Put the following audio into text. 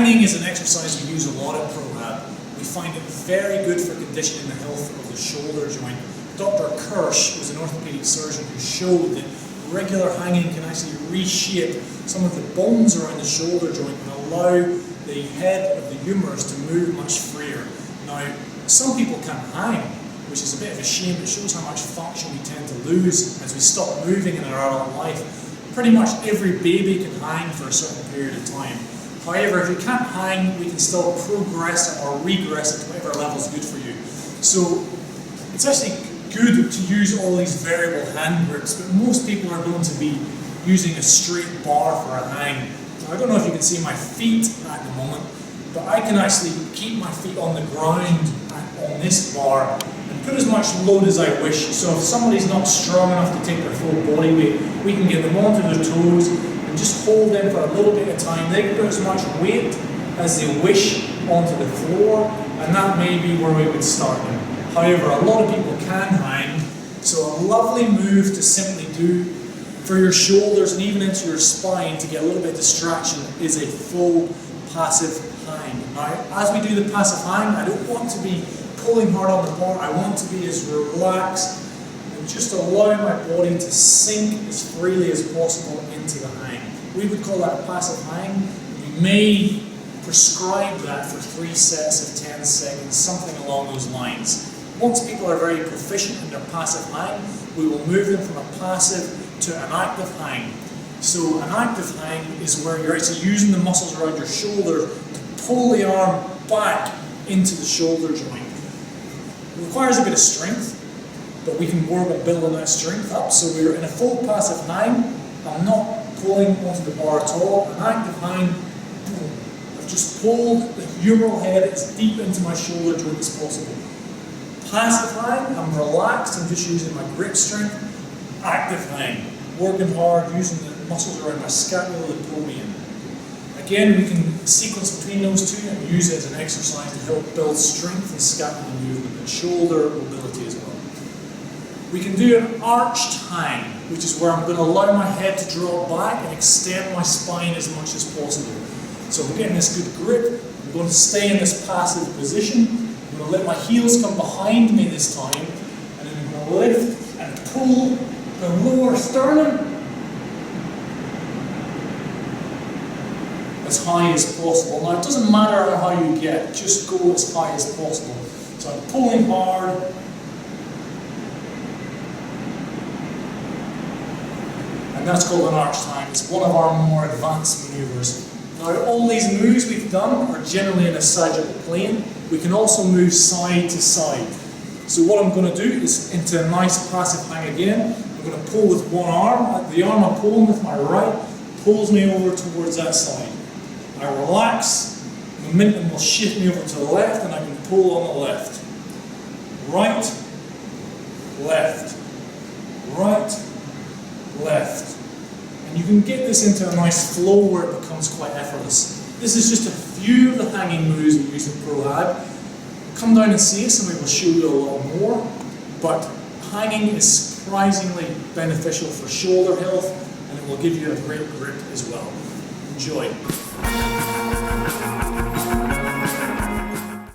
Hanging is an exercise we use a lot at Prohab. We find it very good for conditioning the health of the shoulder joint. Dr. Kirsch was an orthopedic surgeon who showed that regular hanging can actually reshape some of the bones around the shoulder joint and allow the head of the humerus to move much freer. Now, some people can't hang, which is a bit of a shame. It shows how much function we tend to lose as we stop moving in our adult life. Pretty much every baby can hang for a certain period of time. However, if you can't hang, we can still progress it or regress it to whatever level is good for you. So it's actually good to use all these variable hand grips, but most people are going to be using a straight bar for a hang. Now, I don't know if you can see my feet at the moment, but I can actually keep my feet on the ground on this bar and put as much load as I wish. So if somebody's not strong enough to take their full body weight, we can get them onto their toes and just hold them for a little bit of time. They can put as much weight as they wish onto the floor, and that may be where we would start them. However, a lot of people can hang, so a lovely move to simply do for your shoulders and even into your spine to get a little bit of distraction is a full passive hang. Now, as we do the passive hang, I don't want to be pulling hard on the bar. I want to be as relaxed and just allow my body to sink as freely as possible into the hang. We would call that a passive hang. We may prescribe that for 3 sets of 10 seconds, something along those lines. Once people are very proficient in their passive hang, we will move them from a passive to an active hang. So an active hang is where you're actually using the muscles around your shoulder to pull the arm back into the shoulder joint. It requires a bit of strength, but we can work on building that strength up. So we're in a full passive hang. I'm not pulling onto the bar at all. An active hang, boom. I've just pulled the humeral head as deep into my shoulder joint as possible. Passive hang, I'm relaxed, I'm just using my grip strength. Active hang, working hard, using the muscles around my scapula to pull me in. Again, we can sequence between those two and use it as an exercise to help build strength and scapular movement and shoulder mobility as well. We can do an arched hang, which is where I'm going to allow my head to draw back and extend my spine as much as possible. So we're getting this good grip. I'm going to stay in this passive position. I'm going to let my heels come behind me this time, and then I'm going to lift and pull the lower sternum as high as possible. Now, it doesn't matter how high you get, just go as high as possible. So I'm pulling hard, and that's called an arched hang. It's one of our more advanced maneuvers. Now, all these moves we've done are generally in a sagittal plane. We can also move side to side. So what I'm going to do is into a nice passive hang again. I'm going to pull with one arm. The arm I'm pulling with my right pulls me over towards that side. I relax, momentum will shift me over to the left, and I can pull on the left. Right, left, right, left. And you can get this into a nice flow where it becomes quite effortless. This is just a few of the hanging moves we use in Prohab. Come down and see us and we will show you a lot more. But hanging is surprisingly beneficial for shoulder health, and it will give you a great grip as well. Enjoy.